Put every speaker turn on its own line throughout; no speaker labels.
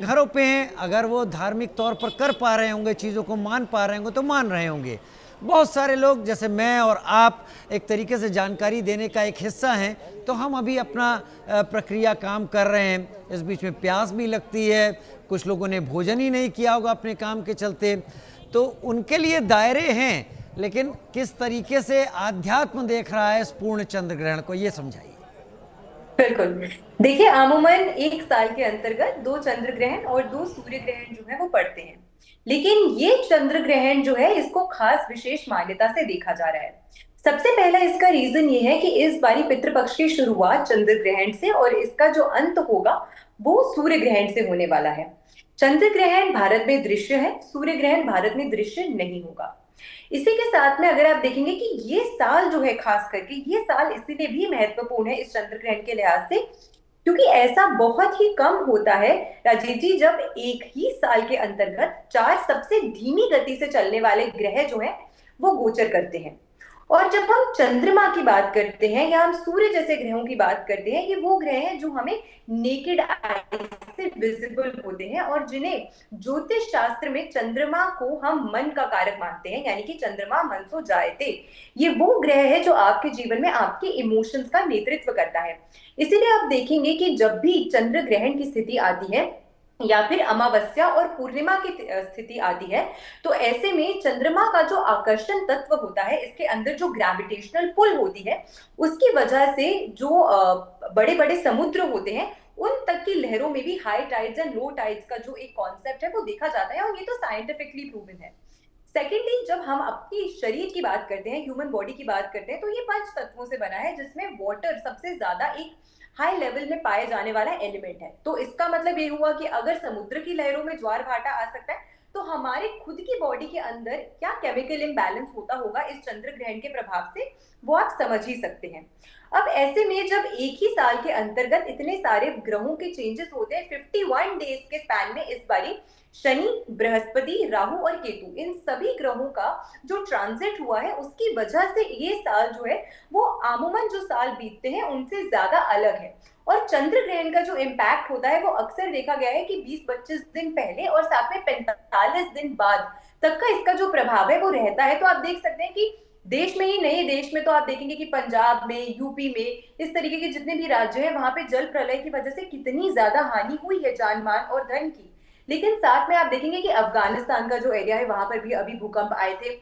घरों पे हैं, अगर वो धार्मिक तौर पर कर पा रहे होंगे, चीज़ों को मान पा रहे होंगे तो मान रहे होंगे। बहुत सारे लोग जैसे मैं और आप एक तरीके से जानकारी देने का एक हिस्सा हैं, तो हम अभी अपना प्रक्रिया काम कर रहे हैं। इस बीच में प्यास भी लगती है, कुछ लोगों ने भोजन ही नहीं किया होगा अपने काम के चलते, तो उनके लिए दायरे हैं, लेकिन किस तरीके से आध्यात्म देख रहा है इस पूर्ण चंद्र ग्रहण को, ये समझाइए।
बिल्कुल। देखिए, अमूमन एक साल के अंतर्गत दो चंद्र ग्रहण और दो सूर्य ग्रहण जो है वो पड़ते हैं। लेकिन ये चंद्र ग्रहण जो है इसको खास विशेष मान्यता से देखा जा रहा है। सबसे पहला इसका रीजन ये है कि इस बारी पितृपक्ष की शुरुआत चंद्र ग्रहण से और इसका जो अंत होगा वो सूर्य ग्रहण से होने वाला है। चंद्र ग्रहण भारत में दृश्य है, सूर्य ग्रहण भारत में दृश्य नहीं होगा। इसी के साथ में अगर आप देखेंगे कि ये साल जो है, खास करके ये साल इसीलिए भी महत्वपूर्ण है इस चंद्र ग्रहण के लिहाज से, क्योंकि ऐसा बहुत ही कम होता है राजीव जी, जब एक ही साल के अंतर्गत चार सबसे धीमी गति से चलने वाले ग्रह जो है वो गोचर करते हैं। और जब हम चंद्रमा की बात करते हैं या हम सूर्य जैसे ग्रहों की बात करते हैं, ये वो ग्रह हैं जो हमें नेकेड आई से विजिबल होते हैं और जिन्हें ज्योतिष शास्त्र में चंद्रमा को हम मन का कारक मानते हैं, यानी कि चंद्रमा मनसो जायते। ये वो ग्रह है जो आपके जीवन में आपके इमोशंस का नेतृत्व करता है। इसीलिए आप देखेंगे कि जब भी चंद्र ग्रहण की स्थिति आती है या फिर अमावस्या और पूर्णिमा की स्थिति आती है, तो ऐसे में चंद्रमा का जो आकर्षण तत्व होता है, इसके अंदर जो ग्रेविटेशनल पुल होती है, उसकी वजह से जो बड़े बड़े समुद्र होते हैं उन तक की लहरों में भी high tides and low tides का जो एक कॉन्सेप्ट है वो देखा जाता है, और ये तो साइंटिफिकली प्रूवन है। सेकेंडली, जब हम अपनी शरीर की बात करते हैं, ह्यूमन बॉडी की बात करते हैं, तो ये पंच तत्वों से बना है जिसमें वाटर सबसे ज्यादा एक हाई लेवल में पाए जाने वाला एलिमेंट है। तो इसका मतलब ये हुआ कि अगर समुद्र की लहरों में ज्वार भाटा आ सकता है, तो हमारे खुद की बॉडी के अंदर क्या केमिकल इम्बैलेंस होता होगा इस चंद्र ग्रहण के प्रभाव से, वो आप समझ ही सकते हैं। अब ऐसे में जब एक ही साल के अंतर्गत इतने सारे ग्रहों के चेंजेस होते हैं 51 डेज के स्पैन में, इस बारी शनि, बृहस्पति, राहु और केतु, इन सभी ग्रहों का जो ट्रांजिट हुआ है उसकी वजह से ये साल जो है वो आमूमन जो साल बीतते हैं उनसे ज्यादा अलग है। और चंद्र ग्रहण का जो इम्पैक्ट होता है वो अक्सर देखा गया है कि 20-25 दिन पहले और साथ में 45 दिन बाद तक का इसका जो प्रभाव है वो रहता है। तो आप देख सकते हैं कि देश में ही नहीं, देश में तो आप देखेंगे कि पंजाब में, यूपी में, इस तरीके के जितने भी राज्य हैं वहां पे जल प्रलय की वजह से कितनी ज्यादा हानि हुई है जान माल और धन की। लेकिन साथ में आप देखेंगे कि अफगानिस्तान का जो एरिया है वहां पर भी अभी भूकंप आए थे।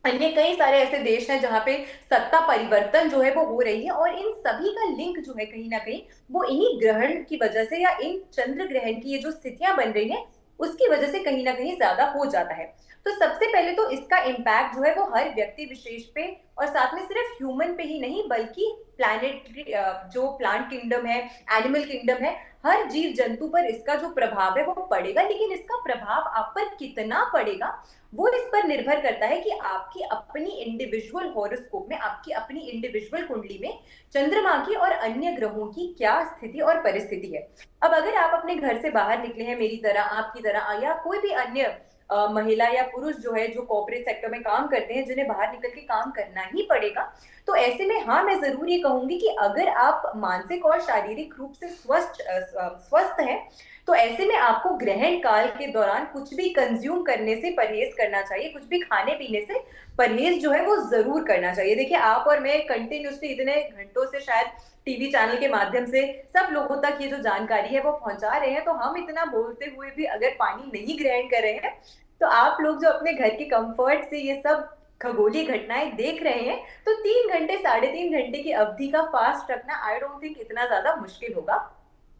अन्य कई सारे ऐसे देश हैं जहां पे सत्ता परिवर्तन जो है वो हो रही है, और इन सभी का लिंक जो है कहीं ना कहीं वो इन्हीं ग्रहण की वजह से या इन चंद्र ग्रहण की ये जो स्थितियां बन रही हैं उसकी वजह से कहीं ना कहीं ज्यादा हो जाता है। तो सबसे पहले तो इसका इम्पैक्ट जो है वो हर व्यक्ति विशेष पे, और साथ में सिर्फ ह्यूमन पे ही नहीं बल्कि प्लैनेटरी जो प्लांट किंगडम है, एनिमल किंगडम है, हर जीव जंतु पर इसका जो प्रभाव है वो पड़ेगा। लेकिन इसका प्रभाव आप पर कितना पड़ेगा वो इस पर निर्भर करता है कि आपकी अपनी इंडिविजुअल हॉरोस्कोप में, आपकी अपनी इंडिविजुअल कुंडली में चंद्रमा की और अन्य ग्रहों की क्या स्थिति और परिस्थिति है। अब अगर आप अपने घर से बाहर निकले हैं मेरी तरह, आपकी तरह, या कोई भी अन्य महिला या पुरुष जो है जो कॉर्पोरेट सेक्टर में काम करते हैं, जिन्हें बाहर निकल के काम करना ही पड़ेगा, तो ऐसे में हाँ, मैं जरूर ये कहूंगी कि अगर आप मानसिक और शारीरिक रूप से स्वस्थ हैं, तो ऐसे में आपको ग्रहण काल के दौरान कुछ भी कंज्यूम करने से परहेज करना चाहिए, कुछ भी खाने पीने से परहेज जो है वो जरूर करना चाहिए। देखिए, आप और मैं कंटिन्यूसली इतने घंटों से शायद टीवी चैनल के माध्यम से सब लोगों तक ये जो जानकारी है वो पहुंचा रहे हैं, तो हम इतना बोलते हुए भी अगर पानी नहीं ग्रहण कर रहे हैं, तो आप लोग जो अपने घर के कंफर्ट से ये सब खगोलीय घटनाएं देख रहे हैं, तो 3 घंटे, 3.5 घंटे की अवधि का फास्ट रखना आई डोंट थिंक इतना ज्यादा मुश्किल होगा।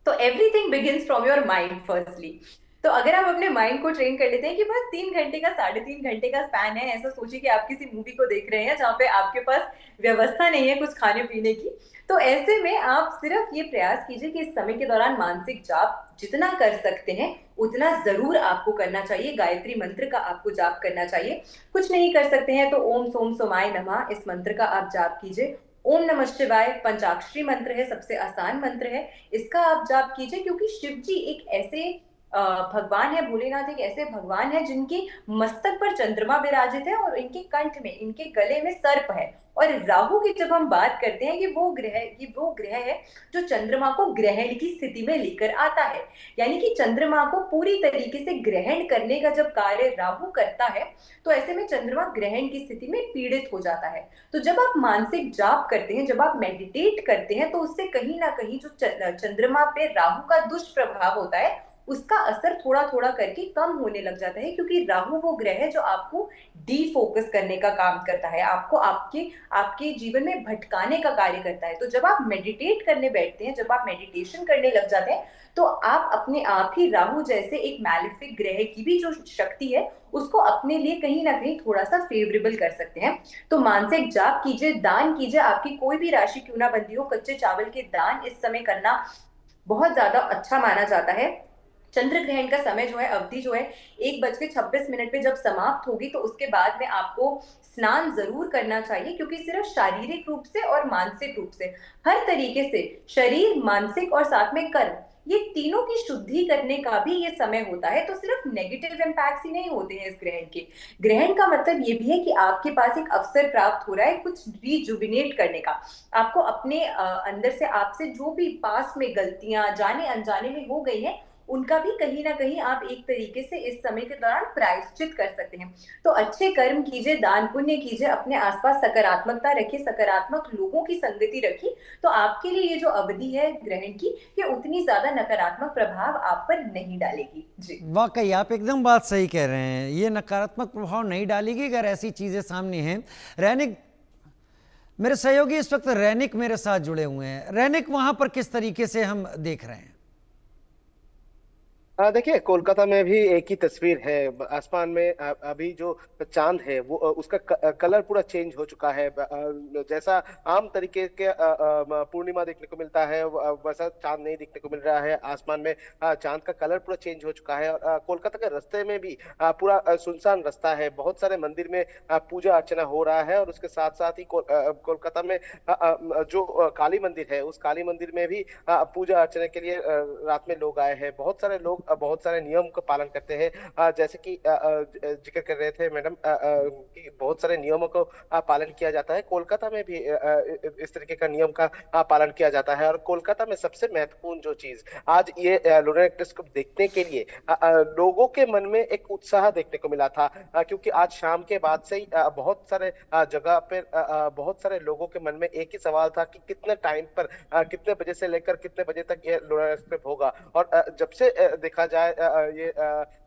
तो everything begins from your mind firstly. तो अगर आप अपने माइंड को ट्रेन कर लेते हैं कि बस 3 घंटे का, 3.5 घंटे का स्पैन है, ऐसा सोचिए कि आप किसी मूवी को देख रहे हैं जहाँ पे आपके पास व्यवस्था नहीं है कुछ खाने पीने की, तो ऐसे में आप सिर्फ ये प्रयास कीजिए कि इस समय के दौरान मानसिक जाप जितना कर सकते हैं उतना जरूर आपको करना चाहिए। गायत्री मंत्र का आपको जाप करना चाहिए। कुछ नहीं कर सकते हैं तो ओम सोम सोमाय नमः इस मंत्र का आप जाप कीजिए। ओम नमः शिवाय पंचाक्षरी मंत्र है, सबसे आसान मंत्र है, इसका आप जाप कीजिए, क्योंकि शिव जी एक ऐसे भगवान है भोलेनाथ, एक ऐसे भगवान है जिनके मस्तक पर चंद्रमा विराजित है और इनके कंठ में, इनके गले में सर्प है। और राहु की जब हम बात करते हैं कि वो ग्रह है जो चंद्रमा को ग्रहण की स्थिति में लेकर आता है। यानी कि चंद्रमा को पूरी तरीके से ग्रहण करने का जब कार्य राहु करता है, तो ऐसे में चंद्रमा ग्रहण की स्थिति में पीड़ित हो जाता है। तो जब आप मानसिक जाप करते हैं, जब आप मेडिटेट करते हैं, तो उससे कहीं ना कहीं जो चंद्रमा पे राहु का दुष्प्रभाव होता है, उसका असर थोड़ा थोड़ा करके कम होने लग जाता है। क्योंकि राहु वो ग्रह है जो आपको डीफोकस करने का काम करता है, आपको आपके आपके जीवन में भटकाने का कार्य करता है। तो जब आप मेडिटेट करने बैठते हैं, जब आप मेडिटेशन करने लग जाते हैं, तो आप अपने आप ही राहु जैसे एक मैलेफिक ग्रह की भी जो शक्ति है, उसको अपने लिए कहीं ना कहीं थोड़ा सा फेवरेबल कर सकते हैं। तो मानसिक जाप कीजिए, दान कीजिए, आपकी कोई भी राशि क्यों ना बनती हो, कच्चे चावल के दान इस समय करना बहुत ज्यादा अच्छा माना जाता है। चंद्र ग्रहण का समय जो है, अवधि जो है, 1:26 पे जब समाप्त होगी, तो उसके बाद में आपको स्नान जरूर करना चाहिए। क्योंकि सिर्फ शारीरिक रूप से और मानसिक रूप से, हर तरीके से शरीर, मानसिक और साथ में कर्म, ये तीनों की शुद्धि करने का भी ये समय होता है। तो सिर्फ नेगेटिव इम्पैक्ट्स ही नहीं होते हैं इस ग्रहण के। ग्रहण का मतलब ये भी है कि आपके पास एक अवसर प्राप्त हो रहा है कुछ रिजुविनेट करने का। आपको अपने अंदर से, आपसे जो भी पास में गलतियां जाने अनजाने में हो गई हैं, उनका भी कहीं ना कहीं आप एक तरीके से इस समय के दौरान प्रायश्चित कर सकते हैं। तो अच्छे कर्म कीजिए, दान पुण्य कीजिए, अपने आसपास सकारात्मकता रखिए, सकारात्मक लोगों की संगति रखिए। तो आपके लिए ये जो अवधि है ग्रहण की, ये उतनी ज्यादा नकारात्मक प्रभाव आप पर नहीं डालेगी जी।
वाकई आप एकदम बात सही कह रहे हैं, ये नकारात्मक प्रभाव नहीं डालेगी अगर ऐसी चीज़ें सामने हैं। रैनिक, मेरे सहयोगी इस वक्त रैनिक मेरे साथ जुड़े हुए हैं। रैनिक, वहां पर किस तरीके से हम देख रहे हैं?
देखिए, कोलकाता में भी एक ही तस्वीर है। आसमान में अभी जो चांद है वो उसका कलर पूरा चेंज हो चुका है। जैसा आम तरीके के पूर्णिमा देखने को मिलता है, वैसा चांद नहीं देखने को मिल रहा है आसमान में। चांद का कलर पूरा चेंज हो चुका है। और कोलकाता के रास्ते में भी पूरा सुनसान रास्ता है। बहुत सारे मंदिर में पूजा अर्चना हो रहा है, और उसके साथ साथ ही कोलकाता में जो काली मंदिर है, उस काली मंदिर में भी पूजा अर्चना के लिए रात में लोग आए हैं। बहुत सारे लोग बहुत सारे नियम का पालन करते हैं। जैसे कि जिक्र कर रहे थे मैडम कि बहुत सारे नियमों को पालन किया जाता है। कोलकाता में भी इस तरीके का नियम का पालन किया जाता है। और कोलकाता में सबसे महत्वपूर्ण जो चीज आज ये लूनर एक्लिप्स को देखने के लिए लोगों के मन में एक उत्साह देखने को मिला था। क्योंकि आज शाम के बाद से ही बहुत सारे जगह पे बहुत सारे लोगों के मन में एक ही सवाल था कि कितने टाइम पर, कितने बजे से लेकर कितने बजे तक ये लूनर एक्लिप्स होगा। और जब से देखा जाए ये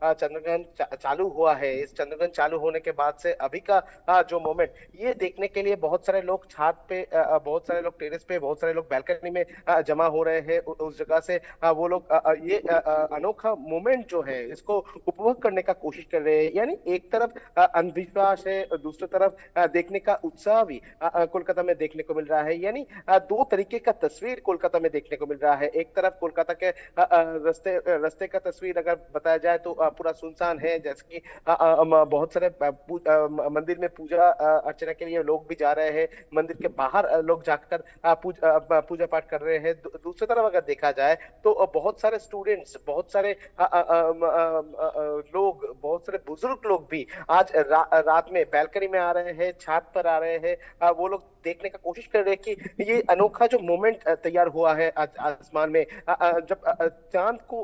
चंद्रग्रहण चालू हुआ है, इस चंद्रग्रहण चालू होने के बाद से अभी का जो मोमेंट, ये देखने के लिए बहुत सारे लोग छत पे, बहुत सारे लोग टेरेस पे, बहुत सारे लोग बैल्कनी में जमा हो रहे हैं। उस जगह से वो लोग ये अनोखा मोमेंट जो है इसको उपभोग करने का कोशिश कर रहे हैं। यानी एक तरफ अंधविश्वास है, दूसरी तरफ देखने का उत्साह भी कोलकाता में देखने को मिल रहा है। यानी दो तरीके का तस्वीर कोलकाता में देखने को मिल रहा है। एक तरफ कोलकाता के रास्ते रास्ते का तस्वीर अगर बताया जाए तो पूरा सुनसान है। जैसे कि बहुत सारे मंदिर में पूजा अर्चना के लिए लोग भी जा रहे हैं। मंदिर के बाहर लोग जाकर पूजा पाठ कर रहे हैं। दूसरी तरफ अगर देखा जाए तो बहुत सारे स्टूडेंट्स, बहुत सारे लोग, बहुत सारे बुजुर्ग लोग भी आज रात में बैल्कनी में आ रहे हैं, छत पर आ रहे हैं। वो लोग देखने का कोशिश कर रहे हैं कि ये अनोखा जो मोमेंट तैयार हुआ है आज आसमान में, जब चांद को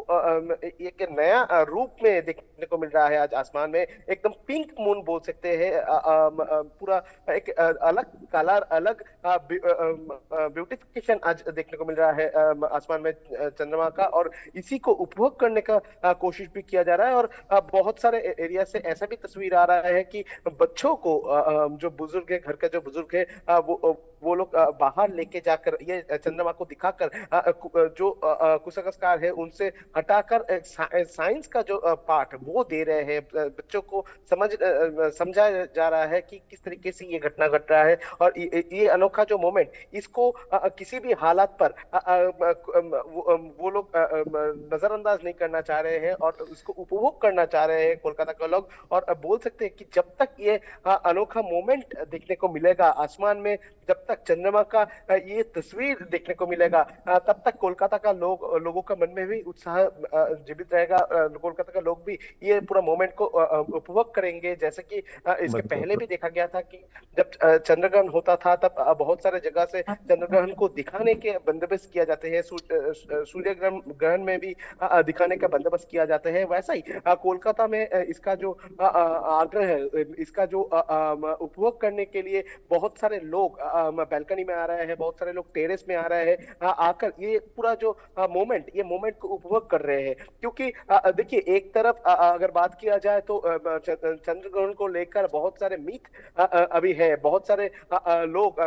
एक नया रूप में देखने को मिल रहा है आज आसमान में। एकदम पिंक मून बोल सकते हैं। पूरा एक अलग कलर, अलग ब्यूटिफिकेशन आज देखने को मिल रहा है आसमान में चंद्रमा का। और इसी को उपभोग करने का कोशिश भी किया जा रहा है। और बहुत सारे एरिया से ऐसा भी तस्वीर आ रहा है कि बच्चों को, जो बुजुर्ग है, घर का जो बुजुर्ग है, वो लोग बाहर लेके जाकर ये चंद्रमा को दिखाकर जो कुसंस्कार है उनसे हटाकर साइंस का जो पाठ वो दे रहे हैं। बच्चों को समझाया जा रहा है कि किस तरीके से ये घटना घट रहा है। और ये अनोखा जो मोमेंट, इसको किसी भी हालात पर वो लोग नजरअंदाज नहीं करना चाह रहे हैं, और उसको उपभोग करना चाह रहे हैं कोलकाता के लोग। और बोल सकते हैं कि जब तक ये अनोखा मोमेंट देखने को मिलेगा आसमान में, जब तक चंद्रमा का ये तस्वीर देखने को मिलेगा, तब तक कोलकाता का लोगों का मन में भी उत्साह जीवित रहेगा। कोलकाता का लोग भी ये पूरा मोमेंट को उपभोग करेंगे। जैसे कि इसके पहले भी देखा गया था कि जब चंद्रग्रहण होता था तब बहुत सारे जगह से चंद्रग्रहण को दिखाने के बंदोबस्त किया जाते हैं। सूर्य ग्रहण ग्रहण में भी दिखाने का बंदोबस्त किया जाता है। वैसा ही कोलकाता में इसका जो आग्रह है, इसका जो उपभोग करने के लिए बहुत सारे लोग बैल्कनी में आ रहे हैं, बहुत सारे लोग टेरेस में आ रहे हैं, आकर ये पूरा जो ये मोमेंट को उपभोग कर रहे हैं। क्योंकि देखिए, एक तरफ अगर बात किया जाए तो चंद्र ग्रहण को लेकर बहुत सारे मीथ अभी है, बहुत सारे लोग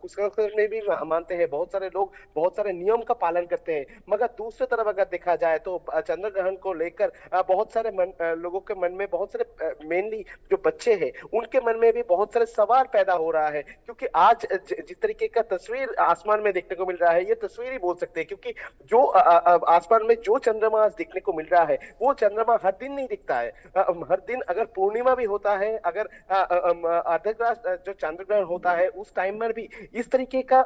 कुछ में भी मानते हैं, बहुत सारे लोग बहुत सारे नियम का पालन करते हैं। मगर दूसरी तरफ अगर देखा जाए तो चंद्र ग्रहण को लेकर बहुत सारे लोगों के मन में, बहुत सारे मेनली जो बच्चे हैं उनके मन में भी बहुत सारे सवाल पैदा हो रहा है। क्योंकि आज जिस तरीके का तस्वीर आसमान में देखने को मिल रहा है, ये तस्वीर ही बोल सकते हैं। क्योंकि जो आसमान में जो चंद्रमा आज देखने को मिल रहा है वो चंद्रमा हर दिन नहीं दिखता है। हर दिन अगर पूर्णिमा भी होता है, अगर अर्धग्रास जो चंद्र ग्रहण होता है उस टाइम में भी इस तरीके का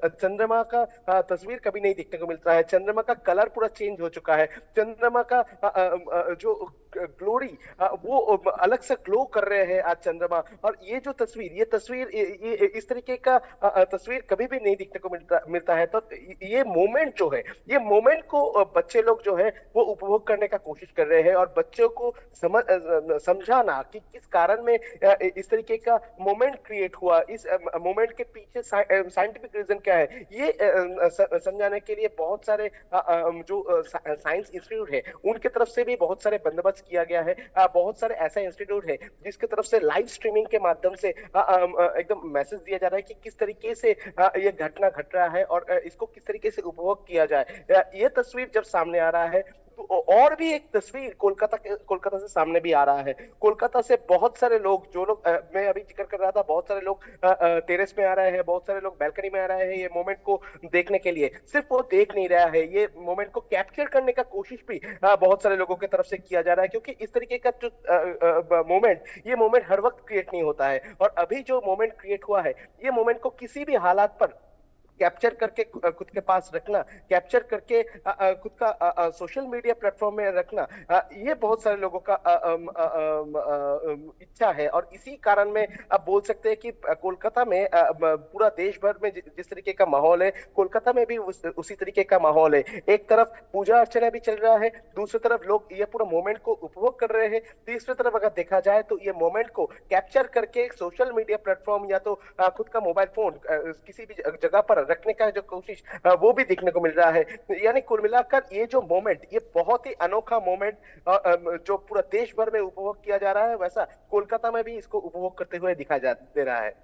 चंद्रमा का तस्वीर कभी नहीं देखने को मिलता है। चंद्रमा का कलर पूरा चेंज हो चुका है। चंद्रमा का जो ग्लोरी वो अलग से ग्लो कर रहे हैं आज चंद्रमा। और ये जो तस्वीर, ये इस तरीके का तस्वीर कभी भी नहीं देखने को मिलता है। तो ये मोमेंट जो है, ये मोमेंट को बच्चे लोग जो है वो उपभोग करने का कोशिश कर रहे हैं। और बच्चों को समझाना कि किस कारण में इस तरीके का मोमेंट क्रिएट हुआ, इस मोमेंट के पीछे साइंटिफिक रीजन क्या है, ये समझाने के लिए बहुत सारे जो साइंस इंस्टीट्यूट है उनके तरफ से भी बहुत सारे बंदोबस्त किया गया है। बहुत सारे ऐसा इंस्टीट्यूट है जिसके तरफ से लाइव स्ट्रीमिंग के माध्यम से एकदम मैसेज दिया जा रहा है कि किस तरीके से ये घटना घट रहा है और इसको किस तरीके से उपभोग किया जाए। ये तस्वीर जब सामने आ रहा है तो और भी एक तस्वीर कोलकाता से सामने भी आ रहा है। कोलकाता से बहुत सारे लोग, जो लोग मैं अभी जिक्र कर रहा था, बहुत सारे लोग टेरेस में आ रहे हैं, बहुत सारे लोग बैल्कनी में आ रहे हैं ये मोमेंट को देखने के लिए। सिर्फ वो देख नहीं रहा है, ये मोमेंट को कैप्चर करने का कोशिश भी बहुत सारे लोगों की तरफ से किया जा रहा है। क्योंकि इस तरीके का जो मोमेंट हर वक्त क्रिएट नहीं होता है। और अभी जो मोमेंट क्रिएट हुआ है, ये मोमेंट को किसी भी हालात पर कैप्चर करके खुद के पास रखना, कैप्चर करके खुद का सोशल मीडिया प्लेटफॉर्म में रखना, ये बहुत सारे लोगों का इच्छा है। और इसी कारण में अब बोल सकते हैं कि कोलकाता में पूरा देश भर में जिस तरीके का माहौल है, कोलकाता में भी उसी तरीके का माहौल है। एक तरफ पूजा अर्चना भी चल रहा है, दूसरी तरफ लोग ये पूरा मोमेंट को उपभोग कर रहे हैं, तीसरी तरफ अगर देखा जाए तो ये मोमेंट को कैप्चर करके सोशल मीडिया प्लेटफॉर्म या तो खुद का मोबाइल फोन किसी भी जगह पर रखने का जो कोशिश वो भी देखने को मिल रहा है। यानी कुल मिलाकर ये जो मोमेंट, ये बहुत ही अनोखा मोमेंट जो पूरा देश भर में उपभोग किया जा रहा है, वैसा कोलकाता में भी इसको उपभोग करते हुए दिखाई दे रहा है।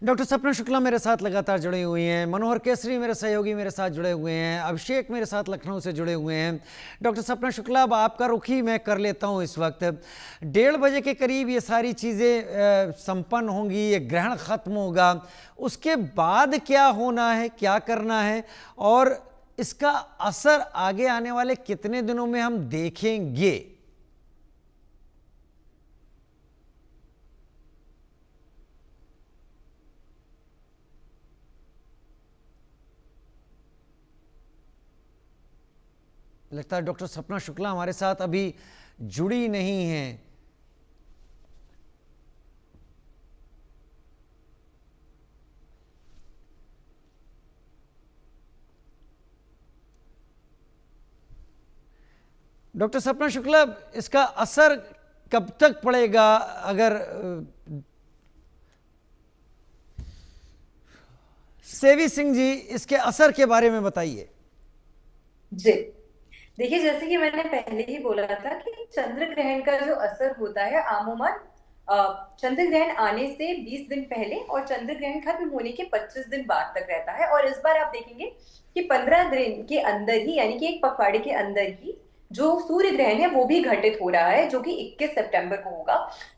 डॉक्टर सपना शुक्ला मेरे साथ लगातार जुड़े हुए हैं, मनोहर केसरी मेरे सहयोगी मेरे साथ जुड़े हुए हैं, अभिषेक मेरे साथ लखनऊ से जुड़े हुए हैं। डॉक्टर सपना शुक्ला, अब आपका रुख ही मैं कर लेता हूं। इस वक्त 1:30 बजे के करीब ये सारी चीज़ें संपन्न होंगी, ये ग्रहण खत्म होगा, उसके बाद क्या होना है, क्या करना है और इसका असर आगे आने वाले कितने दिनों में हम देखेंगे? लगता है डॉक्टर सपना शुक्ला हमारे साथ अभी जुड़ी नहीं हैं। डॉक्टर सपना शुक्ला, इसका असर कब तक पड़ेगा? अगर सेवी सिंह जी, इसके असर के बारे में बताइए।
जी देखिए, जैसे कि मैंने पहले ही बोला था कि चंद्र ग्रहण का जो असर होता है अमूमन चंद्र ग्रहण आने से 20 दिन पहले और चंद्र ग्रहण खत्म होने के 25 दिन बाद तक रहता है। और इस बार आप देखेंगे कि 15 दिन के अंदर ही, यानी कि एक पखवाड़े के अंदर ही जो सूर्य ग्रहण है वो भी घटित हो रहा है, जो कि 21 सितंबर को होगा।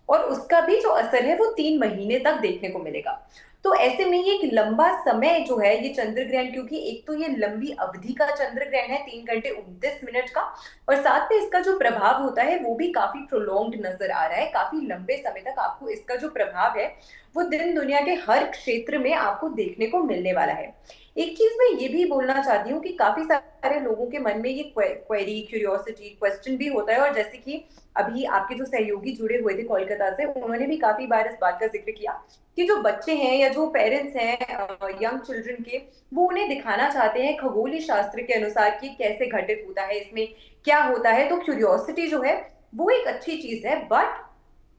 और उसका भी जो असर है वो 3 महीने तक देखने को मिलेगा। तो ऐसे में ये एक लंबा समय जो है ये चंद्र ग्रहण, क्योंकि एक तो ये लंबी अवधि का चंद्र ग्रहण है 3 घंटे 29 मिनट का, और साथ में इसका जो प्रभाव होता है वो भी काफी प्रोलॉन्ग्ड नजर आ रहा है। काफी लंबे समय तक आपको इसका जो प्रभाव है वो दिन दुनिया के हर क्षेत्र में आपको देखने को मिलने वाला है। एक चीज मैं ये भी बोलना चाहती हूँ कि काफी सारे लोगों के मन में ये क्वेरी, क्यूरियोसिटी, क्वेश्चन भी होता है, और जैसे कि अभी आपके जो सहयोगी जुड़े हुए थे कोलकाता से, उन्होंने भी काफी बार इस बात का जिक्र किया कि जो बच्चे हैं या जो पेरेंट्स हैं यंग चिल्ड्रन के, वो उन्हें दिखाना चाहते हैं खगोलीय शास्त्र के अनुसार कि कैसे घटित होता है, इसमें क्या होता है। तो क्यूरियोसिटी जो है वो एक अच्छी चीज है, बट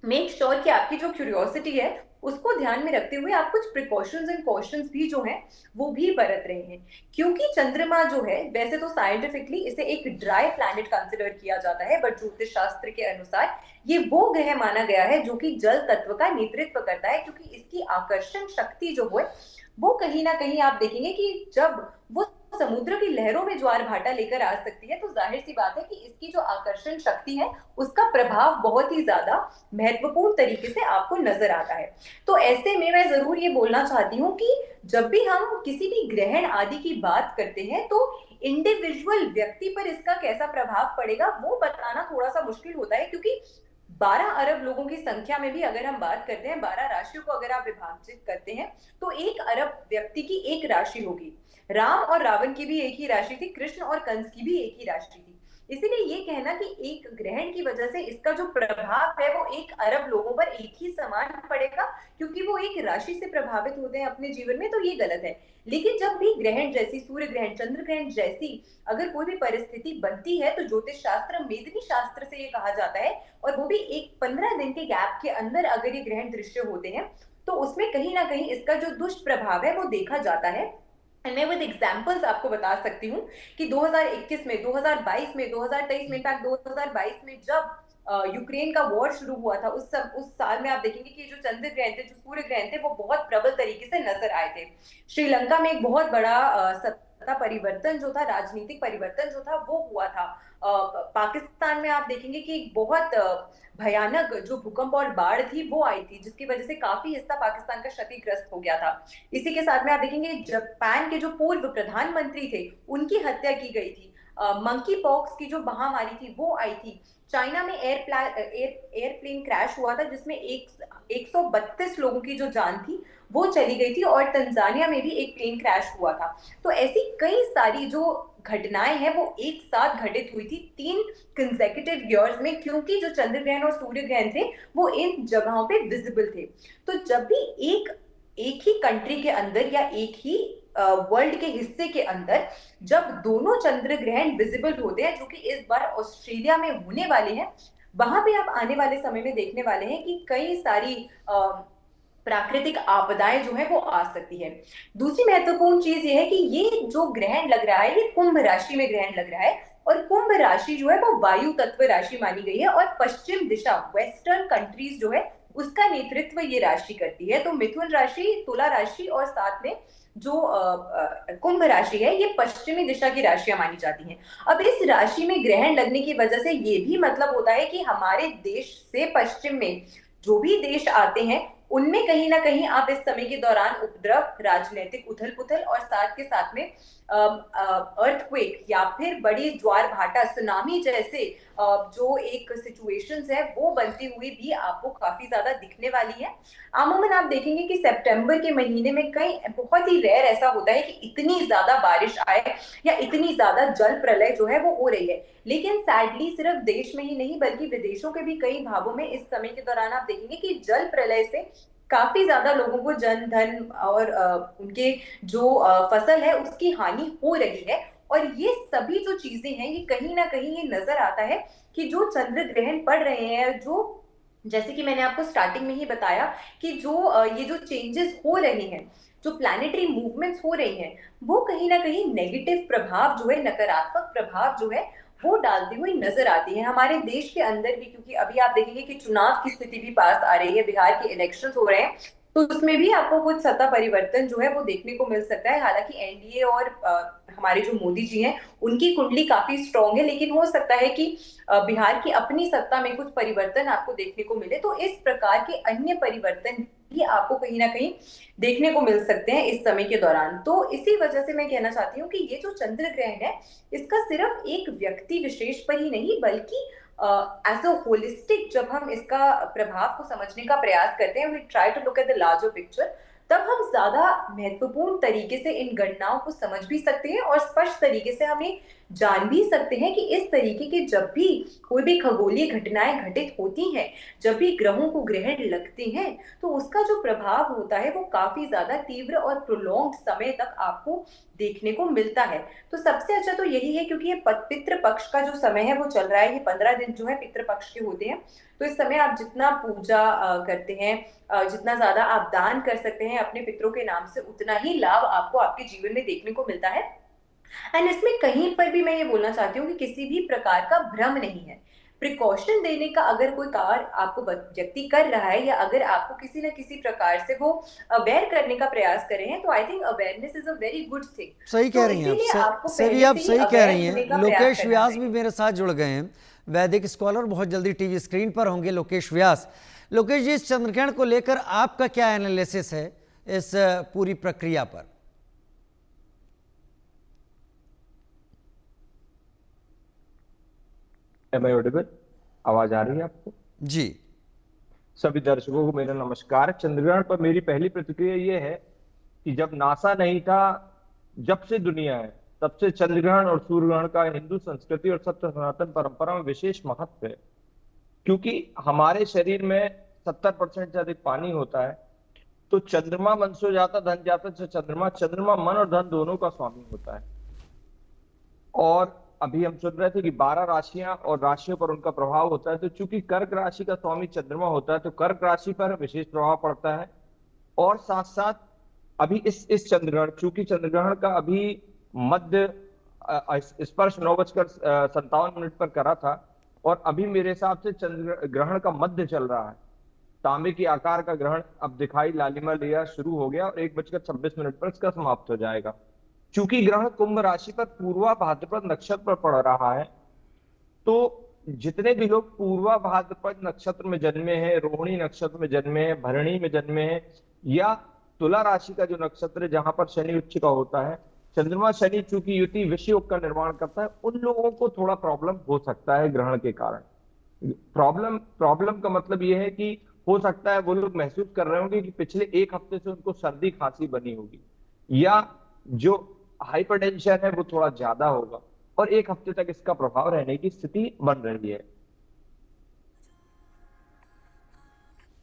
मेक श्योर कि आपकी जो क्यूरियोसिटी है उसको ध्यान में रखते हुए आप कुछ प्रिकॉशंस एंड कॉशंस भी जो हैं वो भी बरत रहे हैं। क्योंकि चंद्रमा जो है, वैसे तो साइंटिफिकली इसे एक ड्राई प्लैनेट कंसिडर किया जाता है, बट ज्योतिष शास्त्र के अनुसार ये वो ग्रह माना गया है जो कि जल तत्व का नेतृत्व करता है, क्योंकि इसकी आकर्षण शक्ति जो है वो कहीं ना कहीं आप देखेंगे कि जब वो समुद्र की लहरों में ज्वार भाटा लेकर आ सकती है, तो जाहिर सी बात है कि इसकी जो आकर्षण शक्ति है उसका प्रभाव बहुत ही ज्यादा महत्वपूर्ण तरीके से आपको नजर आता है। तो ऐसे में मैं जरूर ये बोलना चाहती हूँ कि जब भी हम किसी भी ग्रहण आदि की बात करते हैं तो इंडिविजुअल व्यक्ति पर इसका कैसा प्रभाव पड़ेगा वो बताना थोड़ा सा मुश्किल होता है, क्योंकि 12 अरब लोगों की संख्या में भी अगर हम बात करते हैं, 12 राशियों को अगर आप विभाजित करते हैं तो 1 अरब व्यक्ति की एक राशि होगी। राम और रावण की भी एक ही राशि थी, कृष्ण और कंस की भी एक ही राशि थी। इसीलिए ये कहना कि एक ग्रहण की वजह से इसका जो प्रभाव है वो 1 अरब लोगों पर एक ही समान पड़ेगा, क्योंकि वो एक राशि से प्रभावित होते हैं अपने जीवन में, तो ये गलत है। लेकिन जब भी ग्रहण जैसी, सूर्य ग्रहण, चंद्र ग्रहण जैसी अगर कोई भी परिस्थिति बनती है तो ज्योतिष शास्त्र, मेदिनी शास्त्र से ये कहा जाता है, और वो भी एक 15 दिन के गैप के अंदर अगर ये ग्रहण दृश्य होते हैं तो उसमें कहीं ना कहीं इसका जो दुष्प्रभाव है वो देखा जाता है। मैं विद एग्जांपल्स आपको बता सकती हूँ कि 2021 में, 2022 में, 2023 में, इनफैक्ट 2022 में जब यूक्रेन का वॉर शुरू हुआ था, उस साल में आप देखेंगे कि जो चंद्र ग्रहण थे, जो सूर्य ग्रहण थे, वो बहुत प्रबल तरीके से नजर आए थे। श्रीलंका में एक बहुत बड़ा सत्ता परिवर्तन जो था, राजनीतिक परिवर्तन जो था वो हुआ था। पाकिस्तान में आप देखेंगे कि एक बहुत भयानक जो भूकंप और बाढ़ थी वो आई थी, जिसकी वजह से काफी हिस्सा पाकिस्तान का क्षतिग्रस्त हो गया था। इसी के साथ में आप देखेंगे जापान के जो पूर्व प्रधानमंत्री थे उनकी हत्या की गई थी। मंकी पॉक्स की जो महामारी थी वो आई थी। चाइना में एयरप्लेन क्रैश हुआ था जिसमें 132 लोगों की जो जान थी वो चली गई थी, और तंजानिया में भी एक प्लेन क्रैश हुआ था। तो ऐसी कई सारी जो घटनाएं हैं वो एक साथ घटित हुई थी 3 कंसेक्यूटिव ईयर्स में, क्योंकि जो चंद्र ग्रहण और सूर्य ग्रहण थे वो इन जगहों पे विजिबल थे। तो जब भी एक ही कंट्री के अंदर या एक ही वर्ल्ड के हिस्से के अंदर जब दोनों चंद्र ग्रहण विजिबल होते हैं, जो कि इस बार ऑस्ट्रेलिया में होने वाले हैं, वहां पे आप आने वाले समय में देखने वाले हैं कि कई सारी प्राकृतिक आपदाएं जो है वो आ सकती है। दूसरी महत्वपूर्ण चीज ये है कि ये जो ग्रहण लग रहा है ये कुंभ राशि में ग्रहण लग रहा है, और कुंभ राशि जो है वो वायु तत्व राशि मानी गई है, और पश्चिम दिशा, वेस्टर्न कंट्रीज जो है उसका नेतृत्व ये राशि करती है। तो मिथुन राशि, तुला राशि और साथ में जो कुंभ राशि है ये पश्चिमी दिशा की राशियां मानी जाती हैं। अब इस राशि में ग्रहण लगने की वजह से ये भी मतलब होता है कि हमारे देश से पश्चिम में जो भी देश आते हैं उनमें कहीं ना कहीं आप इस समय के दौरान उपद्रव, राजनीतिक उथल पुथल और साथ के साथ में अर्थक्वेक या फिर बड़ी ज्वार भाटा, सुनामी जैसे जो एक सिचुएशंस है वो बनती हुई भी आपको काफी ज्यादा दिखने वाली है। अमूमन आप देखेंगे कि सितंबर के महीने में कई बहुत ही रेयर ऐसा होता है कि इतनी ज्यादा बारिश आए या इतनी ज्यादा जल प्रलय जो है वो हो रही है। लेकिन सैडली सिर्फ देश में ही नहीं बल्कि विदेशों के भी कई भागों में इस समय के दौरान आप देखेंगे कि जल प्रलय से काफी ज्यादा लोगों को जन धन और उनके जो फसल है उसकी हानि हो रही है। और ये सभी जो चीजें हैं ये कहीं ना कहीं ये नजर आता है कि जो चंद्र ग्रहण पड़ रहे हैं, जो जैसे कि मैंने आपको स्टार्टिंग में ही बताया कि जो ये जो चेंजेस हो रहे हैं, जो प्लैनेटरी मूवमेंट्स हो रही हैं, वो कहीं ना कहीं नेगेटिव प्रभाव जो है, नकारात्मक प्रभाव जो है वो डालती हुई नजर आती है हमारे देश के अंदर भी। क्योंकि अभी आप देखेंगे कि चुनाव की स्थिति भी पास आ रही है, बिहार के इलेक्शंस हो रहे हैं, तो उसमें भी आपको कुछ सत्ता परिवर्तन जो है वो देखने को मिल सकता है। हालांकि एनडीए और हमारे जो मोदी जी हैं उनकी कुंडली काफी स्ट्रांग है, लेकिन हो सकता है कि बिहार की अपनी सत्ता में कुछ परिवर्तन आपको देखने को मिले। तो इस प्रकार के अन्य परिवर्तन भी आपको कहीं ना कहीं देखने को मिल सकते हैं इस समय के दौरान। तो इसी वजह से मैं कहना चाहती हूँ कि ये जो चंद्र ग्रहण है इसका सिर्फ एक व्यक्ति विशेष पर ही नहीं बल्कि एज अ होलिस्टिक जब हम इसका प्रभाव को समझने का प्रयास करते हैं, we try to look at the larger picture, तब हम ज्यादा महत्वपूर्ण तरीके से इन गणनाओं को समझ भी सकते हैं और स्पष्ट तरीके से हमें जान भी सकते हैं कि इस तरीके के जब भी कोई भी खगोलीय घटनाएं घटित होती हैं, जब भी ग्रहों को ग्रहण लगते हैं, तो उसका जो प्रभाव होता है वो काफी ज्यादा तीव्र और प्रोलॉन्ग समय तक आपको देखने को मिलता है। तो सबसे अच्छा तो यही है, क्योंकि ये पितृ पक्ष का जो समय है वो चल रहा है, ये 15 दिन जो है पितृ पक्ष के होते हैं। तो इस समय आप जितना पूजा करते हैं, जितना ज्यादा आप दान कर सकते हैं अपने पितरों के नाम से, उतना ही लाभ आपको आपके जीवन में देखने को मिलता है। एंड इसमें कहीं पर भी मैं ये बोलना चाहती हूँ कि किसी भी प्रकार का भ्रम नहीं है। प्रिकॉशन देने का अगर कोई कार्य आपको व्यक्ति कर रहा है, या अगर आपको किसी न किसी प्रकार से वो अवेयर करने का प्रयास कर रहे हैं, तो I think awareness is a very good thing.
सही कह
तो
रही हैं
इसीलिए
आप,
आपको
सभी
पहले
आप
से ही
सही कह
अवेयर
रही
होने
हैं।
का प्रयास
लोकेश
करना
व्यास भी
चाहिए।
मेरे साथ जुड़ गए हैं, वैदिक स्कॉलर, बहुत जल्दी टीवी स्क्रीन पर होंगे लोकेश व्यास। लोकेश जी, इस चंद्रग्रहण को लेकर आपका क्या एनालिसिस है इस पूरी प्रक्रिया पर?
Am I audible? आवाज आ रही है आपको?
जी।
सभी दर्शकों को मेरा नमस्कार। चंद्रग्रहण पर मेरी पहली प्रतिक्रिया ये है कि जब नासा नहीं था, जब से दुनिया है, तब से चंद्रग्रहण और सूर्यग्रहण का हिंदू संस्कृति और सत्य सनातन परंपरा में विशेष महत्व है। क्योंकि हमारे शरीर में 70% से अधिक पानी होता है, तो चंद्रमा मन सो जाता धन जाता से चंद्रमा, चंद्रमा मन और धन दोनों का स्वामी होता है। और अभी हम सुन रहे थे कि 12 राशियां और राशियों पर उनका प्रभाव होता है। तो चूंकि कर्क राशि का स्वामी चंद्रमा होता है, तो कर्क राशि पर विशेष प्रभाव पड़ता है। और साथ साथ अभी इस चंद्रग्रहण, चूंकि चंद्रग्रहण का अभी मध्य स्पर्श 9:57 पर करा था, और अभी मेरे हिसाब से चंद्र ग्रहण का मध्य चल रहा है। तांबे के आकार का ग्रहण अब दिखाई लालिमा लिया शुरू हो गया, और 1:26 पर इसका समाप्त हो जाएगा। चूंकि ग्रहण कुंभ राशि पर पूर्वा भाद्रपद नक्षत्र पर पड़ रहा है, तो जितने भी लोग पूर्वा भाद्रपद नक्षत्र में जन्मे हैं, रोहिणी नक्षत्र में जन्मे हैं, भरणी में जन्मे हैं, या तुला राशि का जो नक्षत्र है जहां पर शनि उच्च का होता है, चंद्रमा शनि चूंकि युति विषय योग का निर्माण करता है, उन लोगों को थोड़ा प्रॉब्लम हो सकता है ग्रहण के कारण। प्रॉब्लम का मतलब यह है कि हो सकता है वो लोग महसूस कर रहे होंगे कि पिछले एक हफ्ते से उनको सर्दी खांसी बनी होगी, या जो हाइपरटेंशन है वो थोड़ा ज्यादा होगा, और एक हफ्ते तक इसका प्रभाव रहने की स्थिति बन रही है।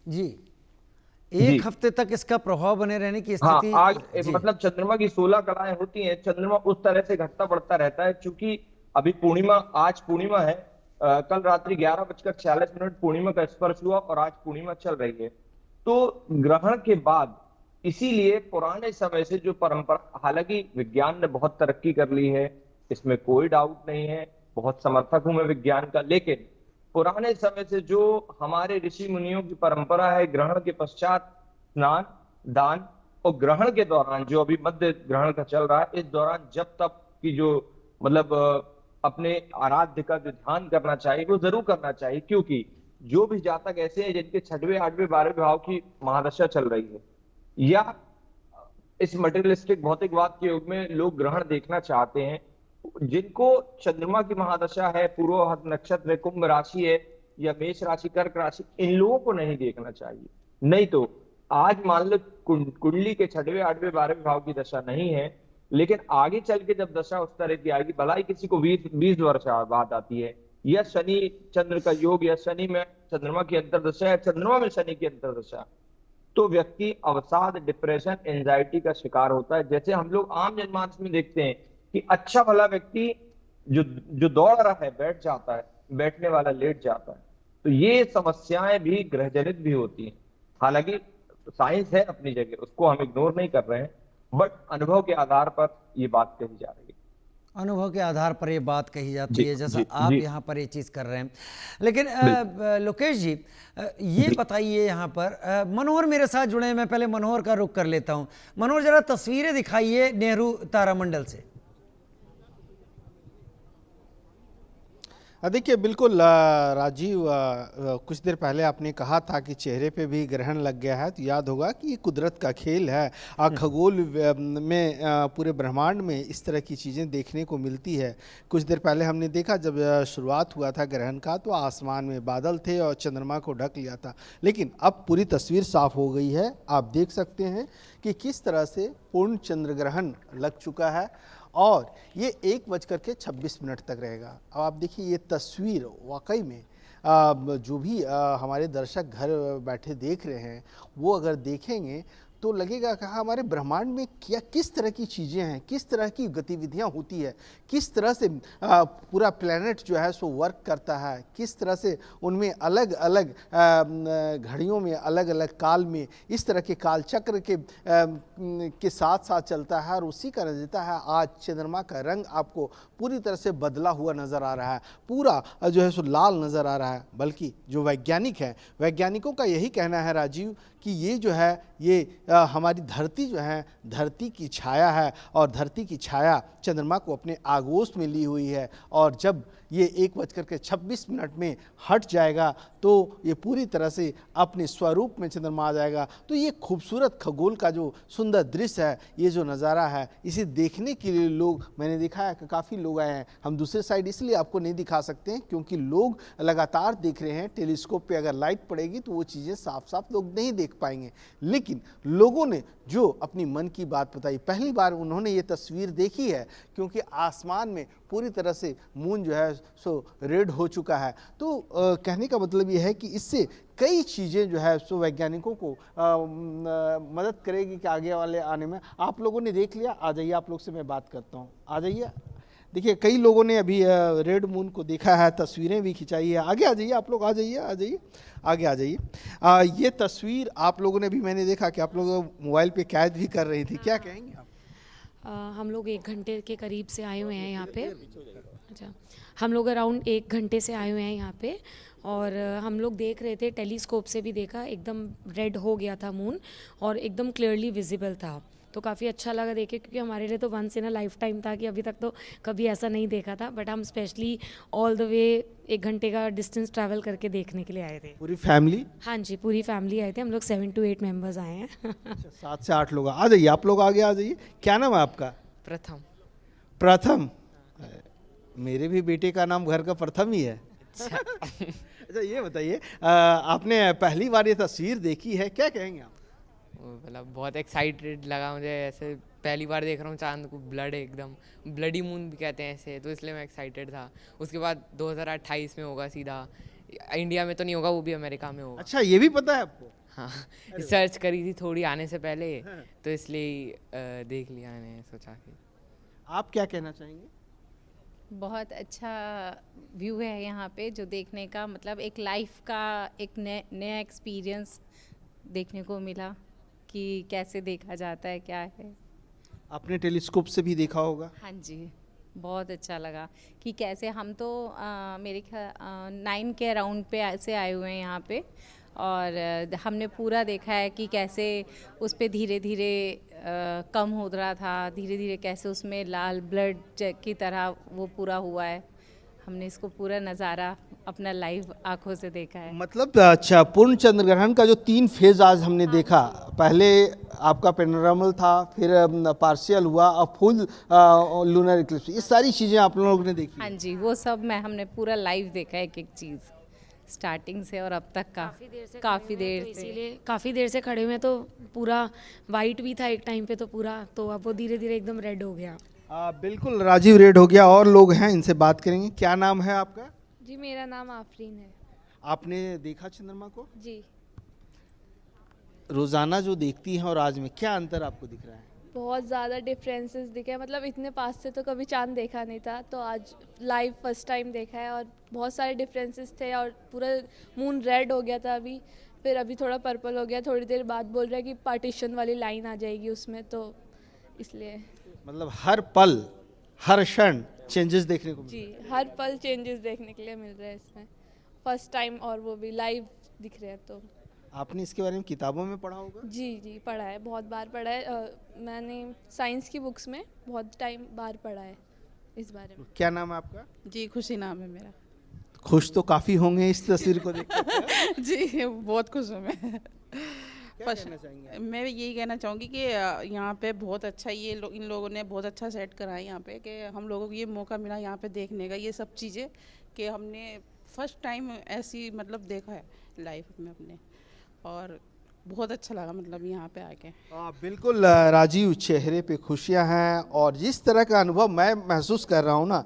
जी, एक हफ्ते तक इसका प्रभाव बने रहने की स्थिति।
हाँ, आज मतलब चंद्रमा की 16 कलाएं होती हैं, चंद्रमा उस तरह से घटता बढ़ता रहता है। चूंकि अभी पूर्णिमा, आज पूर्णिमा है, कल रात्रि 11:46 पूर्णिमा का स्पर्श हुआ, और आज पूर्णिमा चल रही है। तो ग्रहण के बाद, इसीलिए पुराने समय से जो परंपरा, हालांकि विज्ञान ने बहुत तरक्की कर ली है, इसमें कोई डाउट नहीं है, बहुत समर्थक हूं मैं विज्ञान का, लेकिन पुराने समय से जो हमारे ऋषि मुनियों की परंपरा है, ग्रहण के पश्चात स्नान, दान, और ग्रहण के दौरान जो अभी मध्य ग्रहण का चल रहा है, इस दौरान जब तक की जो मतलब अपने आराध्य का जो ध्यान करना चाहिए वो जरूर करना चाहिए। क्योंकि जो भी जातक ऐसे हैं जिनके 6वें 8वें 12वें भाव की महादशा चल रही है, या इस मटेरियलिस्टिक भौतिकवाद के युग में लोग ग्रहण देखना चाहते हैं, जिनको चंद्रमा की महादशा है, पूर्व नक्षत्र है, कुंभ राशि है, या मेष राशि, कर्क राशि, इन लोगों को नहीं देखना चाहिए। नहीं तो आज मान लो कुंडली के 6वें 8वें 12वें भाव की दशा नहीं है, लेकिन आगे चल के जब दशा उस तरह की आएगी, भलाई किसी को 20 वर्ष बाद आती है, या शनि चंद्र का योग, या शनि में चंद्रमा की अंतरदशा, या चंद्रमा में शनि की अंतरदशा, तो व्यक्ति अवसाद, डिप्रेशन, एंजाइटी का शिकार होता है। जैसे हम लोग आम जनमानस में देखते हैं कि अच्छा भला व्यक्ति जो दौड़ रहा है बैठ जाता है, बैठने वाला लेट जाता है। तो ये समस्याएं भी ग्रह जनित भी होती हैं। हालांकि साइंस है अपनी जगह, उसको हम इग्नोर नहीं कर रहे हैं, बट अनुभव के आधार पर ये बात कही जा रही है।
अनुभव के आधार पर ये बात कही जाती है, जैसा आप यहाँ पर ये चीज़ कर रहे हैं। लेकिन लोकेश जी, ये बताइए, यहाँ पर मनोहर मेरे साथ जुड़े हैं, मैं पहले मनोहर का रुख कर लेता हूँ। मनोहर, जरा तस्वीरें दिखाइए नेहरू तारामंडल से।
देखिए बिल्कुल राजीव, कुछ देर पहले आपने कहा था कि चेहरे पे भी ग्रहण लग गया है, तो याद होगा कि ये कुदरत का खेल है। खगोल में पूरे ब्रह्मांड में इस तरह की चीज़ें देखने को मिलती है। कुछ देर पहले हमने देखा जब शुरुआत हुआ था ग्रहण का, तो आसमान में बादल थे और चंद्रमा को ढक लिया था, लेकिन अब पूरी तस्वीर साफ हो गई है। आप देख सकते हैं कि किस तरह से पूर्ण चंद्र ग्रहण लग चुका है और ये 1:26 तक रहेगा। अब आप देखिए ये तस्वीर वाकई में जो भी हमारे दर्शक घर बैठे देख रहे हैं वो अगर देखेंगे तो लगेगा कि हमारे ब्रह्मांड में क्या किस तरह की चीज़ें हैं, किस तरह की गतिविधियां होती है, किस तरह से पूरा प्लेनेट जो है सो वर्क करता है, किस तरह से उनमें अलग अलग घड़ियों में अलग अलग काल में इस तरह के काल चक्र के साथ साथ चलता है। और उसी का नतीजा है आज चंद्रमा का रंग आपको पूरी तरह से बदला हुआ नज़र आ रहा है, पूरा जो है सो लाल नज़र आ रहा है। बल्कि जो वैज्ञानिक हैं, वैज्ञानिकों का यही कहना है राजीव कि ये जो है ये हमारी धरती जो है धरती की छाया है और धरती की छाया चंद्रमा को अपने आगोश में ली हुई है। और जब ये 1:26 में हट जाएगा तो ये पूरी तरह से अपने स्वरूप में चंद्रमा आ जाएगा। तो ये खूबसूरत खगोल का जो सुंदर दृश्य है, ये जो नज़ारा है, इसे देखने के लिए लोग, मैंने देखा है कि काफ़ी लोग आए हैं। हम दूसरे साइड इसलिए आपको नहीं दिखा सकते हैं क्योंकि लोग लगातार देख रहे हैं। टेलीस्कोप पे अगर लाइट पड़ेगी तो वो चीज़ें साफ साफ लोग नहीं देख पाएंगे, लेकिन लोगों ने जो अपनी मन की बात बताई, पहली बार उन्होंने ये तस्वीर देखी है क्योंकि आसमान में पूरी तरह से मून जो है सो रेड हो चुका है। तो कहने का मतलब ये है कि इससे कई चीज़ें जो है सो वैज्ञानिकों को मदद करेगी कि आगे वाले आने में। आप लोगों ने देख लिया, आ जाइए, आप लोग से मैं बात करता हूँ, आ जाइए। देखिए कई लोगों ने अभी रेड मून को देखा है, तस्वीरें भी खिंचाई है। आगे आ जाइए, आप लोग आ जाइए, आ जाइए, आगे आ जाइए। ये तस्वीर आप लोगों ने भी, मैंने देखा कि आप लोग मोबाइल पे कैद भी कर रही थी, क्या कहेंगे आप?
हम लोग 1 घंटे के करीब से आए हुए हैं यहाँ पे। अच्छा, हम लोग अराउंड 1 घंटे से आए हुए हैं यहाँ पे और हम लोग देख रहे थे, टेलीस्कोप से भी देखा, एकदम रेड हो गया था मून और एकदम क्लियरली विजिबल था। तो काफ़ी अच्छा लगा देखे क्योंकि हमारे लिए तो once in a lifetime था कि अभी तक तो कभी ऐसा नहीं देखा था। बट हम स्पेशली ऑल द वे 1 घंटे का डिस्टेंस ट्रैवल करके देखने के लिए आए थे।
पूरी फैमिली?
हाँ जी, पूरी फैमिली आए थे। हम लोग 7 to 8 मेंबर्स आए हैं।
अच्छा, 7 से 8 लोग। आ जाइए, आप लोग आगे आ जाइए। क्या नाम है आपका?
प्रथम।
प्रथम? मेरे भी बेटे का नाम घर का प्रथम ही है। अच्छा ये बताइए, आपने पहली बार ये तस्वीर देखी है, क्या कहेंगे आप?
मतलब बहुत एक्साइटेड लगा मुझे, ऐसे पहली बार देख रहा हूँ चांद को, ब्लड एकदम ब्लडी मून भी कहते हैं ऐसे, तो इसलिए मैं एक्साइटेड था। उसके बाद 2028 में होगा सीधा, इंडिया में तो नहीं होगा, वो भी अमेरिका में होगा।
अच्छा, ये भी पता है आपको?
हाँ, रिसर्च करी थी थोड़ी आने से पहले, तो इसलिए देख लिया मैंने, सोचा कि।
आप क्या कहना चाहेंगे?
बहुत अच्छा व्यू है यहाँ पे जो देखने का, मतलब एक लाइफ का एक नया एक्सपीरियंस देखने को मिला कि कैसे देखा जाता है, क्या है।
आपने टेलीस्कोप से भी देखा होगा?
हाँ जी, बहुत अच्छा लगा कि कैसे हम तो मेरे ख्याल 9 के अराउंड पे ऐसे आए हुए हैं यहाँ पे और हमने पूरा देखा है कि कैसे उस पे धीरे धीरे कम हो रहा था, धीरे धीरे कैसे उसमें लाल ब्लड की तरह वो पूरा हुआ है। हमने इसको पूरा नज़ारा अपना लाइव आंखों से देखा है।
मतलब अच्छा, पूर्ण चंद्र ग्रहण का जो 3 फेज आज हमने देखा, पहले आपका पेनोरामल था, फिर पार्शियल हुआ और फुल लूनर इक्लिप्स, ये सारी चीज़ें आप लोगों ने देखी?
हाँ जी, वो सब हमने पूरा लाइव देखा है, एक एक चीज़ स्टार्टिंग से और अब तक का काफ़ी देर से,
इसीलिए काफ़ी देर से खड़े हुए हैं। तो पूरा वाइट भी था एक टाइम पे, तो पूरा, तो अब वो धीरे धीरे एकदम रेड हो गया।
बिल्कुल, राजीव रेड हो गया। और लोग हैं, इनसे बात करेंगे। क्या नाम है आपका?
जी, मेरा नाम आफरीन है।
आपने देखा चंद्रमा को?
जी,
रोजाना जो देखती हैं और आज में क्या अंतर आपको दिख रहा है?
बहुत ज़्यादा डिफरेंसेस दिखे हैं। मतलब इतने पास से तो कभी चांद देखा नहीं था, तो आज लाइव फर्स्ट टाइम देखा है और बहुत सारे डिफरेंसेस थे और पूरा मून रेड हो गया था अभी, फिर अभी थोड़ा पर्पल हो गया। थोड़ी देर बाद बोल रहा है कि पार्टीशन वाली लाइन आ जाएगी उसमें, तो इसलिए।
मतलब हर पल, हर क्षण चेंजेस देखने को
जी, हर पल चेंजेस देखने के लिए मिल रहे हैं इसमें, फर्स्ट टाइम, और वो भी लाइव दिख रहे हैं। तो
आपने इसके बारे में किताबों में पढ़ा होगा?
जी, पढ़ा है, बहुत बार पढ़ा है। मैंने साइंस की बुक्स में बहुत टाइम बार पढ़ा है इस बारे में।
क्या नाम है आपका?
जी, खुशी नाम है मेरा।
खुश तो काफ़ी होंगे इस तस्वीर को देखकर।
जी बहुत खुश हूँ मैं।
क्या कहना चाहेंगे?
मैं यही कहना चाहूँगी कि यहाँ पे बहुत अच्छा इन लोगों ने बहुत अच्छा सेट करा है यहाँ पे, कि हम लोगों को ये मौका मिला यहाँ पे देखने का ये सब चीज़ें, कि हमने फर्स्ट टाइम ऐसी मतलब देखा है लाइफ में अपने, और बहुत अच्छा लगा मतलब यहाँ पे आके।
बिल्कुल राजीव, चेहरे पे खुशियाँ हैं और जिस तरह का अनुभव मैं महसूस कर रहा हूँ ना,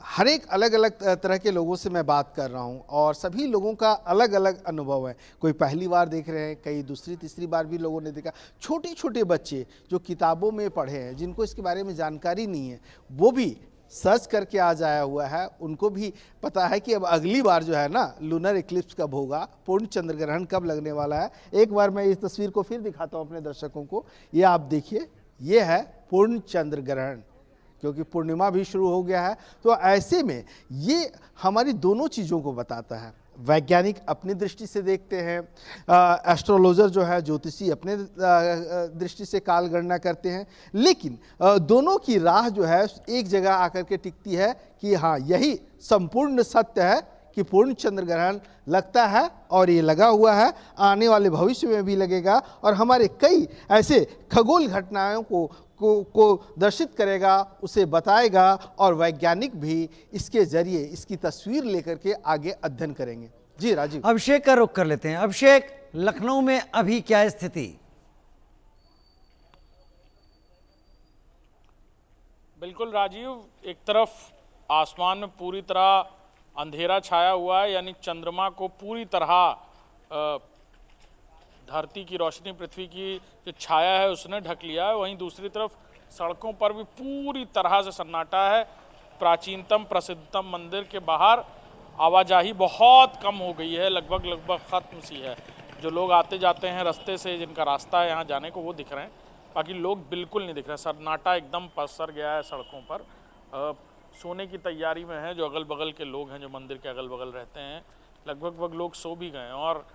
हर एक अलग अलग तरह के लोगों से मैं बात कर रहा हूँ और सभी लोगों का अलग अलग अनुभव है। कोई पहली बार देख रहे हैं, कई दूसरी तीसरी बार भी लोगों ने देखा। छोटे छोटे बच्चे जो किताबों में पढ़े हैं, जिनको इसके बारे में जानकारी नहीं है, वो भी सर्च करके आज आया हुआ है। उनको भी पता है कि अब अगली बार जो है ना लूनर इक्लिप्स कब होगा, पूर्ण चंद्र ग्रहण कब लगने वाला है। एक बार मैं इस तस्वीर को फिर दिखाता हूँ अपने दर्शकों को। ये आप देखिए, ये है पूर्ण चंद्र ग्रहण, क्योंकि पूर्णिमा भी शुरू हो गया है। तो ऐसे में ये हमारी दोनों चीज़ों को बताता है। वैज्ञानिक अपनी दृष्टि से देखते हैं, एस्ट्रोलॉजर जो है ज्योतिषी अपने दृष्टि से काल गणना करते हैं, लेकिन दोनों की राह जो है एक जगह आकर के टिकती है कि हाँ, यही संपूर्ण सत्य है कि पूर्ण चंद्र ग्रहण लगता है और ये लगा हुआ है, आने वाले भविष्य में भी लगेगा और हमारे कई ऐसे खगोल घटनाओं को दर्शित करेगा, उसे बताएगा और वैज्ञानिक भी इसके जरिए इसकी तस्वीर लेकर के आगे अध्ययन करेंगे। जी राजीव।
अभिषेक का रुख कर लेते हैं। अभिषेक, लखनऊ में अभी क्या स्थिति?
बिल्कुल राजीव, एक तरफ आसमान में पूरी तरह अंधेरा छाया हुआ है, यानी चंद्रमा को पूरी तरह धरती की रोशनी, पृथ्वी की जो छाया है उसने ढक लिया है। वहीं दूसरी तरफ सड़कों पर भी पूरी तरह से सन्नाटा है। प्राचीनतम प्रसिद्धतम मंदिर के बाहर आवाजाही बहुत कम हो गई है, लगभग ख़त्म सी है। जो लोग आते जाते हैं रास्ते से, जिनका रास्ता है यहाँ जाने को, वो दिख रहे हैं, बाकी लोग बिल्कुल नहीं दिख रहे। सन्नाटा एकदम पसर गया है सड़कों पर। सोने की तैयारी में है जो अगल बगल के लोग हैं, जो मंदिर के अगल बगल रहते हैं, लगभग लोग सो भी गए हैं। और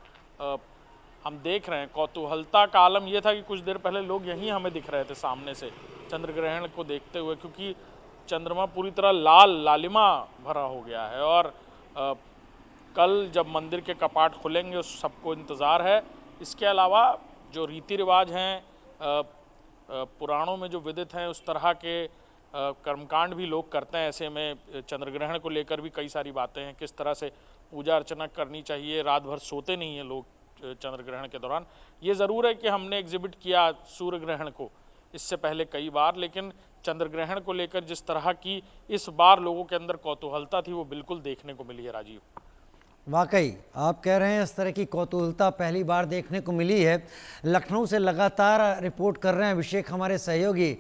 हम देख रहे हैं, कौतूहलता का आलम यह था कि कुछ देर पहले लोग यहीं हमें दिख रहे थे सामने से चंद्र ग्रहण को देखते हुए, क्योंकि चंद्रमा पूरी तरह लालिमा भरा हो गया है। और कल जब मंदिर के कपाट खुलेंगे उस सबको इंतज़ार है। इसके अलावा जो रीति रिवाज हैं, पुराणों में जो विदित हैं, उस तरह के कर्मकांड भी लोग करते हैं। ऐसे में चंद्र ग्रहण को लेकर भी कई सारी बातें हैं, किस तरह से पूजा अर्चना करनी चाहिए। रात भर सोते नहीं हैं लोग चंद्र ग्रहण के दौरान। ये ज़रूर है कि हमने एग्जिबिट किया सूर्य ग्रहण को इससे पहले कई बार, लेकिन चंद्र ग्रहण को लेकर जिस तरह की इस बार लोगों के अंदर कौतूहलता थी, वो बिल्कुल देखने को मिली है राजीव।
वाकई आप कह रहे हैं इस तरह की कौतूहलता पहली बार देखने को मिली है। लखनऊ से लगातार रिपोर्ट कर रहे हैं अभिषेक, हमारे सहयोगी।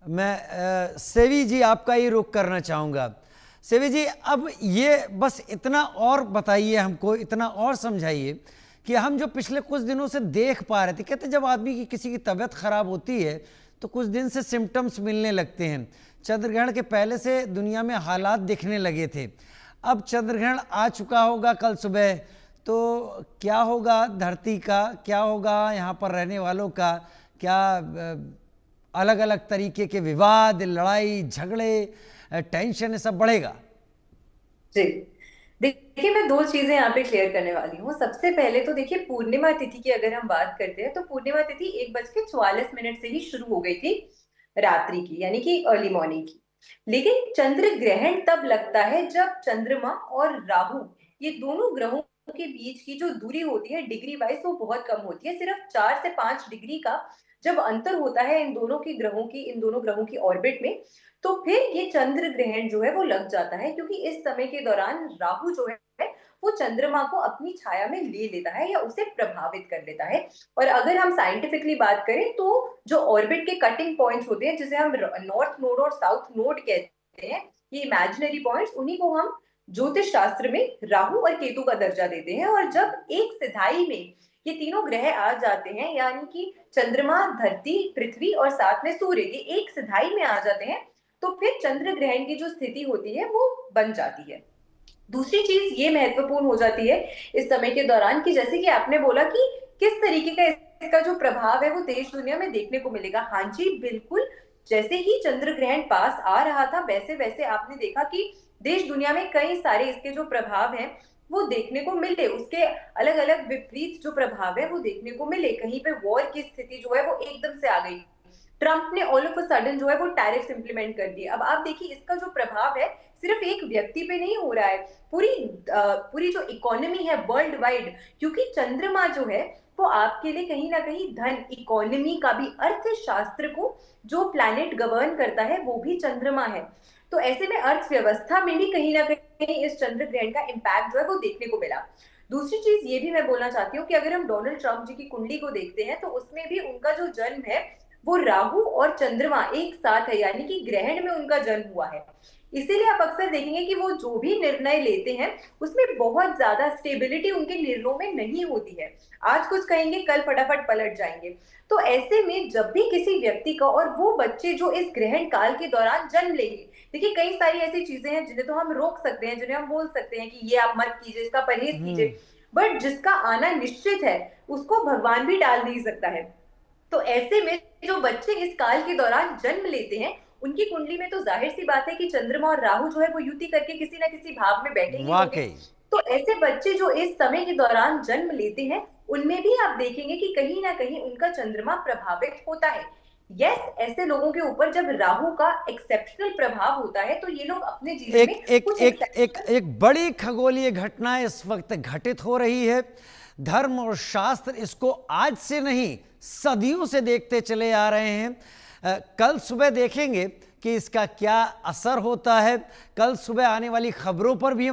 मैं सेवी जी आपका ही रुख करना चाहूँगा। सेवी जी, अब ये बस इतना और बताइए हमको, इतना और समझाइए कि हम जो पिछले कुछ दिनों से देख पा रहे थे, कहते जब आदमी की किसी की तबीयत खराब होती है तो कुछ दिन से सिम्टम्स मिलने लगते हैं। चंद्रग्रहण के पहले से दुनिया में हालात दिखने लगे थे। अब चंद्रग्रहण आ चुका होगा कल सुबह, तो क्या होगा धरती का, क्या होगा यहाँ पर रहने वालों का, क्या अलग अलग तरीके के विवाद, लड़ाई झगड़े, टेंशन, ये सब बढ़ेगा?
जी देखिए, मैं दो चीजें यहाँ पे क्लियर करने वाली हूँ। सबसे पहले तो देखिए, पूर्णिमा तिथि की अगर हम बात करते हैं तो पूर्णिमा तिथि 1:44 से ही शुरू हो गई थी रात्रि की, यानी कि अर्ली मॉर्निंग की। लेकिन चंद्र ग्रहण तब लगता है जब चंद्रमा और राहु, ये दोनों ग्रहों के बीच की जो दूरी होती है डिग्री वाइज, वो बहुत कम होती है। सिर्फ 4 से 5 डिग्री का जब अंतर होता है इन दोनों ग्रहों की ऑर्बिट में, तो फिर ये चंद्र ग्रहण जो है वो लग जाता है। क्योंकि इस समय के दौरान राहु जो है वो चंद्रमा को अपनी छाया में ले लेता है या उसे प्रभावित कर लेता है। और अगर हम साइंटिफिकली बात करें तो जो ऑर्बिट के कटिंग पॉइंट्स होते हैं, जिसे हम नॉर्थ नोड और साउथ नोड कहते हैं, ये इमेजिनरी पॉइंट्स, उन्हीं को हम ज्योतिष शास्त्र में राहु और केतु का दर्जा देते हैं। और जब एक सिधाई में ये तीनों ग्रह आ जाते हैं, यानी कि चंद्रमा, धरती, पृथ्वी और साथ में सूर्य, ये एक सिधाई में आ जाते हैं, तो फिर चंद्र ग्रहण की जो स्थिति होती है वो बन जाती है। दूसरी चीज ये महत्वपूर्ण हो जाती है इस समय के दौरान कि जैसे कि आपने बोला कि किस तरीके का इसका जो प्रभाव है वो देश दुनिया में देखने को मिलेगा। हाँ जी, बिल्कुल, जैसे ही चंद्र ग्रहण पास आ रहा था वैसे वैसे आपने देखा कि देश दुनिया में कई सारे इसके जो प्रभाव हैं वो देखने को मिले, उसके अलग अलग विपरीत जो प्रभाव है वो देखने को मिले। कहीं पे वॉर की स्थिति जो है वो एकदम से आ गई, ट्रंप ने ऑल ऑफ अ सडन जो है वो टैरिफ्स इंप्लीमेंट कर दिए। अब आप देखिए इसका जो प्रभाव है सिर्फ एक व्यक्ति पे नहीं हो रहा है, पूरी जो इकोनॉमी है वर्ल्ड वाइड, क्योंकि चंद्रमा जो है वो आपके लिए कहीं ना कहीं धन, इकोनॉमी का भी, अर्थशास्त्र को जो प्लैनेट गवर्न करता है वो भी चंद्रमा है। तो ऐसे में अर्थव्यवस्था में भी कहीं ना कहीं इस चंद्र ग्रहण का इम्पैक्ट जो है वो देखने को मिला। दूसरी चीज ये भी मैं बोलना चाहती हूँ कि अगर हम डोनाल्ड ट्रंप जी की कुंडली को देखते हैं तो उसमें भी उनका जो जन्म है वो राहु और चंद्रमा एक साथ है, यानी कि ग्रहण में उनका जन्म हुआ है। इसीलिए आप अक्सर देखेंगे कि वो जो भी निर्णय लेते हैं उसमें बहुत ज्यादा स्टेबिलिटी उनके निर्णयों में नहीं होती है। आज कुछ कहेंगे कल फटाफट पलट जाएंगे। तो ऐसे में जब भी किसी व्यक्ति का, और वो बच्चे जो इस ग्रहण काल के दौरान जन्म लेंगे, देखिए कई सारी ऐसी चीजें हैं जिन्हें तो हम रोक सकते हैं, जिन्हें हम बोल सकते हैं कि ये आप मत कीजिए, इसका परहेज कीजिए, बट जिसका आना निश्चित है उसको भगवान भी टाल नहीं सकता है। तो ऐसे में जो बच्चे इस काल के दौरान जन्म लेते हैं उनकी कुंडली में तो जाहिर सी बात है कि चंद्रमा और राहु जो है वो युति करके किसी ना किसी भाव में बैठेंगे होंगे। तो ऐसे बच्चे जो इस समय के दौरान जन्म लेते हैं उनमें भी आप देखेंगे कि कहीं ना कहीं उनका चंद्रमा प्रभावित होता है। यस, ऐसे लोगों के ऊपर जब राहु का एक्सेप्शनल प्रभाव होता है तो ये लोग अपने जीवन में
एक बड़ी खगोलीय घटना इस वक्त घटित हो रही है। धर्म और शास्त्र इसको आज से नहीं सदियों से देखते चले आ रहे हैं। कल सुबह देखेंगे कि इसका क्या असर होता है। कल सुबह आने वाली खबरों पर भी